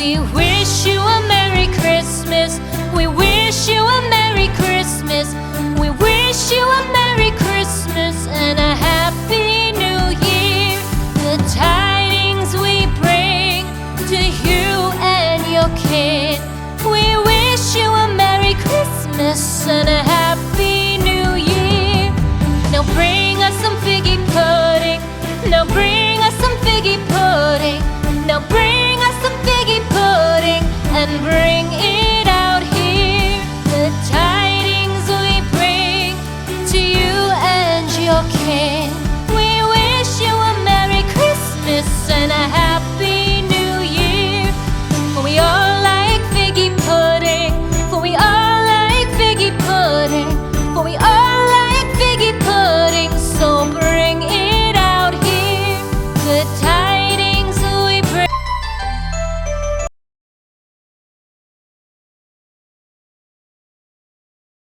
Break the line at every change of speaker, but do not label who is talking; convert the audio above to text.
We wish you a Merry Christmas. We wish you a Merry Christmas. We wish you a Merry Christmas and a Happy New Year. The tidings we bring to you and your kin. We wish you a Merry Christmas and a